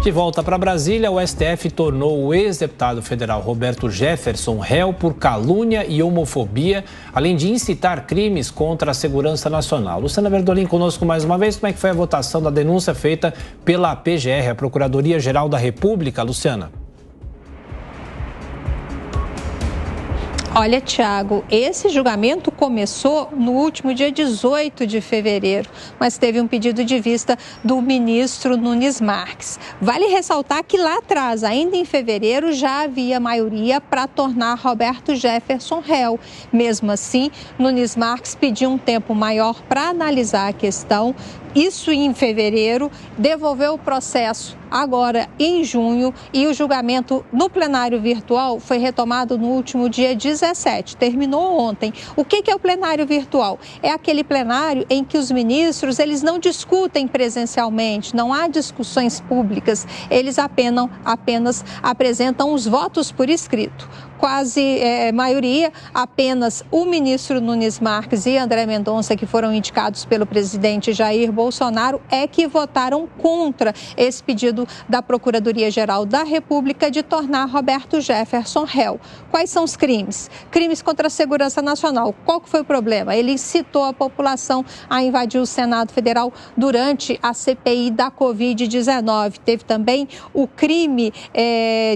De volta para Brasília, o STF tornou o ex-deputado federal Roberto Jefferson réu por calúnia e homofobia, além de incitar crimes contra a segurança nacional. Luciana Verdolim conosco mais uma vez. Como é que foi a votação da denúncia feita pela PGR, a Procuradoria-Geral da República? Luciana. Olha, Tiago, esse julgamento começou no último dia 18 de fevereiro, mas teve um pedido de vista do ministro Nunes Marques. Vale ressaltar que lá atrás, ainda em fevereiro, já havia maioria para tornar Roberto Jefferson réu. Mesmo assim, Nunes Marques pediu um tempo maior para analisar a questão. Isso em fevereiro, devolveu o processo agora em junho e o julgamento no plenário virtual foi retomado no último dia 17, terminou ontem. O que é o plenário virtual? É aquele plenário em que os ministros eles não discutem presencialmente, não há discussões públicas, eles apenas apresentam os votos por escrito. Quase maioria, apenas o ministro Nunes Marques e André Mendonça, que foram indicados pelo presidente Jair Bolsonaro, é que votaram contra esse pedido da Procuradoria-Geral da República de tornar Roberto Jefferson réu. Quais são os crimes? Crimes contra a segurança nacional. Qual que foi o problema? Ele incitou a população a invadir o Senado Federal durante a CPI da Covid-19. Teve também o crime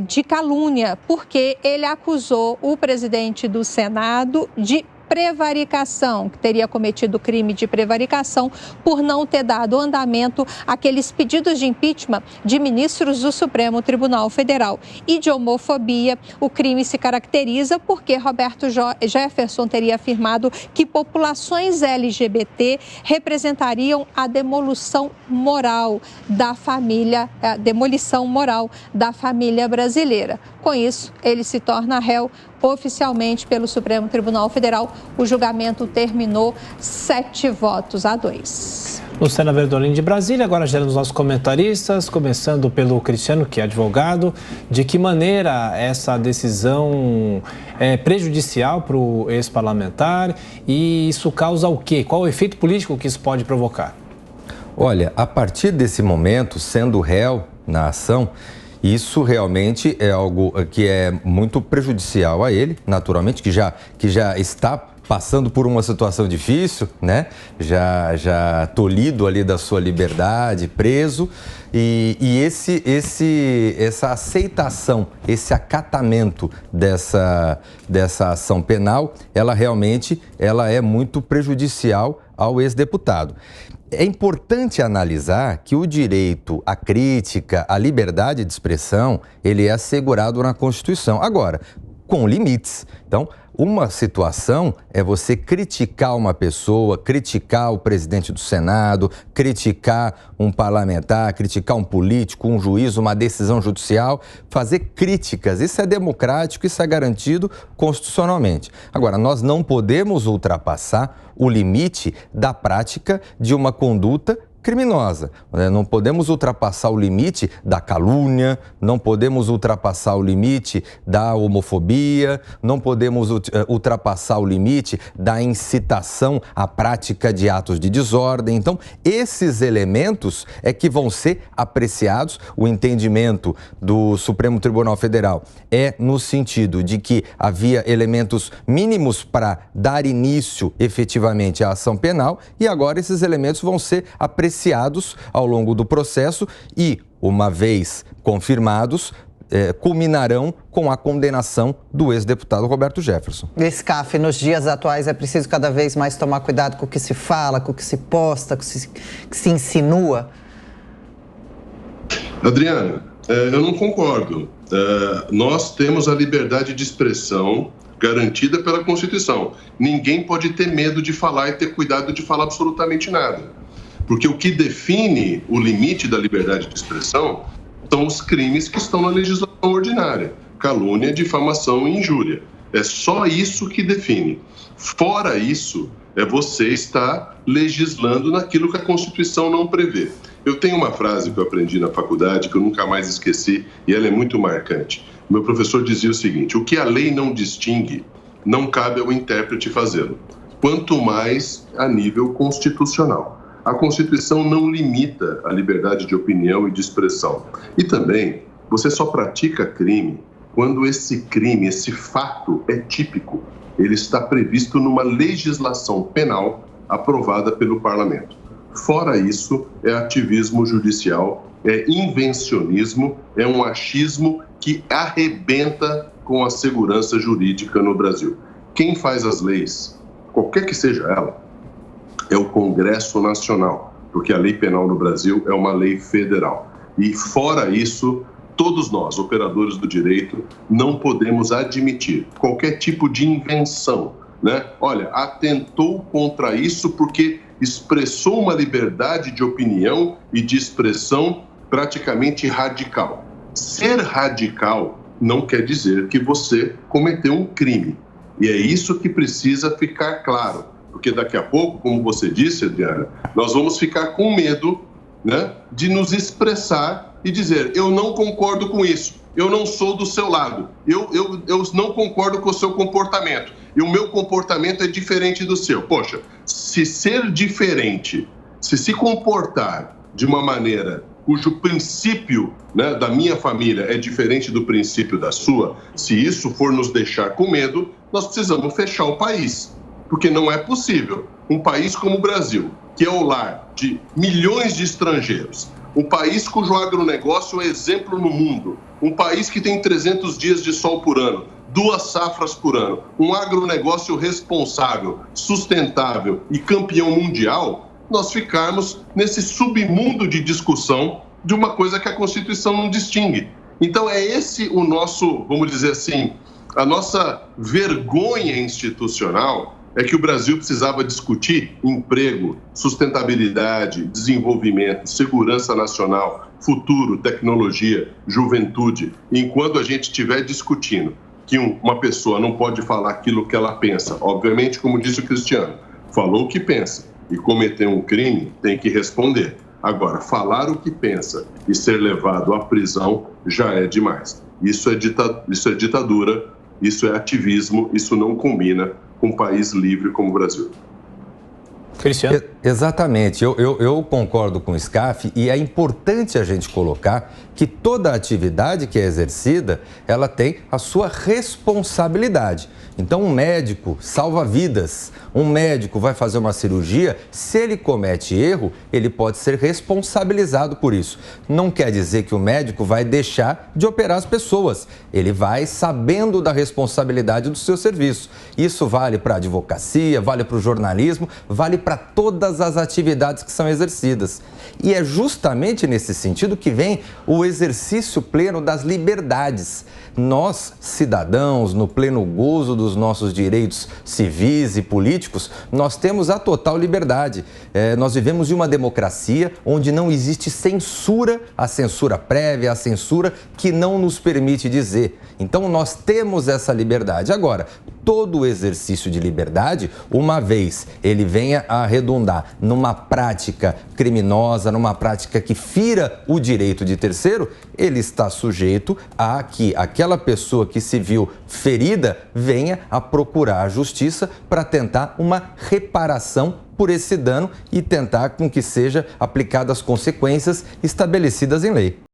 de calúnia, porque ele acusou o presidente do Senado de prevaricação, que teria cometido crime de prevaricação por não ter dado andamento àqueles pedidos de impeachment de ministros do Supremo Tribunal Federal. E de homofobia, o crime se caracteriza porque Roberto Jefferson teria afirmado que populações LGBT representariam a demolição moral da família brasileira. Com isso, ele se torna réu oficialmente pelo Supremo Tribunal Federal. O julgamento terminou 7-2. Luciana Verdolim de Brasília, agora gerando os nossos comentaristas, começando pelo Cristiano, que é advogado. De que maneira essa decisão é prejudicial para o ex-parlamentar e isso causa o quê? Qual o efeito político que isso pode provocar? Olha, a partir desse momento, sendo réu na ação, isso realmente é algo que é muito prejudicial a ele, naturalmente, que já está passando por uma situação difícil, né? Já tolhido ali da sua liberdade, preso. E essa aceitação, esse acatamento dessa ação penal, ela realmente é muito prejudicial ao ex-deputado. É importante analisar que o direito à crítica, à liberdade de expressão, ele é assegurado na Constituição. Agora, com limites. Então, uma situação é você criticar uma pessoa, criticar o presidente do Senado, criticar um parlamentar, criticar um político, um juiz, uma decisão judicial, fazer críticas. Isso é democrático, isso é garantido constitucionalmente. Agora, nós não podemos ultrapassar o limite da prática de uma conduta criminosa. Não podemos ultrapassar o limite da calúnia, não podemos ultrapassar o limite da homofobia, não podemos ultrapassar o limite da incitação à prática de atos de desordem. Então, esses elementos é que vão ser apreciados. O entendimento do Supremo Tribunal Federal é no sentido de que havia elementos mínimos para dar início efetivamente à ação penal e agora esses elementos vão ser apreciados ao longo do processo e, uma vez confirmados, culminarão com a condenação do ex-deputado Roberto Jefferson. Scaf, nos dias atuais é preciso cada vez mais tomar cuidado com o que se fala, com o que se posta, com o que se insinua? Adriano, eu não concordo. Nós temos a liberdade de expressão garantida pela Constituição. Ninguém pode ter medo de falar e ter cuidado de falar absolutamente nada. Porque o que define o limite da liberdade de expressão são os crimes que estão na legislação ordinária. Calúnia, difamação e injúria. É só isso que define. Fora isso, você está legislando naquilo que a Constituição não prevê. Eu tenho uma frase que eu aprendi na faculdade, que eu nunca mais esqueci, e ela é muito marcante. O meu professor dizia o seguinte: o que a lei não distingue, não cabe ao intérprete fazê-lo. Quanto mais a nível constitucional. A Constituição não limita a liberdade de opinião e de expressão. E também, você só pratica crime quando esse crime, esse fato é típico. Ele está previsto numa legislação penal aprovada pelo Parlamento. Fora isso, é ativismo judicial, é invencionismo, é um achismo que arrebenta com a segurança jurídica no Brasil. Quem faz as leis, qualquer que seja ela, é o Congresso Nacional, porque a lei penal no Brasil é uma lei federal. E fora isso, todos nós, operadores do direito, não podemos admitir qualquer tipo de invenção, né? Olha, atentou contra isso porque expressou uma liberdade de opinião e de expressão praticamente radical. Ser radical não quer dizer que você cometeu um crime. E é isso que precisa ficar claro. Porque daqui a pouco, como você disse, Adriana, nós vamos ficar com medo, né, de nos expressar e dizer, eu não concordo com isso, eu não sou do seu lado, eu não concordo com o seu comportamento, e o meu comportamento é diferente do seu. Poxa, se ser diferente, se comportar de uma maneira cujo princípio, né, da minha família é diferente do princípio da sua, se isso for nos deixar com medo, nós precisamos fechar o país. Porque não é possível um país como o Brasil, que é o lar de milhões de estrangeiros, um país cujo agronegócio é exemplo no mundo, um país que tem 300 dias de sol por ano, 2 safras por ano, um agronegócio responsável, sustentável e campeão mundial, nós ficarmos nesse submundo de discussão de uma coisa que a Constituição não distingue. Então é esse o nosso, vamos dizer assim, a nossa vergonha institucional, é que o Brasil precisava discutir emprego, sustentabilidade, desenvolvimento, segurança nacional, futuro, tecnologia, juventude. Enquanto a gente estiver discutindo que uma pessoa não pode falar aquilo que ela pensa, obviamente, como disse o Cristiano, falou o que pensa e cometeu um crime, tem que responder. Agora, falar o que pensa e ser levado à prisão já é demais. Isso é ditadura, isso é ativismo, isso não combina com um país livre como o Brasil. Cristiano? Exatamente, eu concordo com o Scaff e é importante a gente colocar que toda atividade que é exercida, ela tem a sua responsabilidade. Então, um médico salva vidas, um médico vai fazer uma cirurgia, se ele comete erro, ele pode ser responsabilizado por isso. Não quer dizer que o médico vai deixar de operar as pessoas, ele vai sabendo da responsabilidade do seu serviço. Isso vale para a advocacia, vale para o jornalismo, vale para todas as atividades que são exercidas. E é justamente nesse sentido que vem o exercício pleno das liberdades. Nós, cidadãos, no pleno gozo dos nossos direitos civis e políticos, nós temos a total liberdade. Nós vivemos em uma democracia onde não existe censura, a censura prévia, a censura que não nos permite dizer. Então, nós temos essa liberdade. Agora, todo o exercício de liberdade, uma vez ele venha a redundar numa prática criminosa, numa prática que fira o direito de terceiro, ele está sujeito a que aquela pessoa que se viu ferida venha a procurar a justiça para tentar uma reparação por esse dano e tentar com que seja aplicadas as consequências estabelecidas em lei.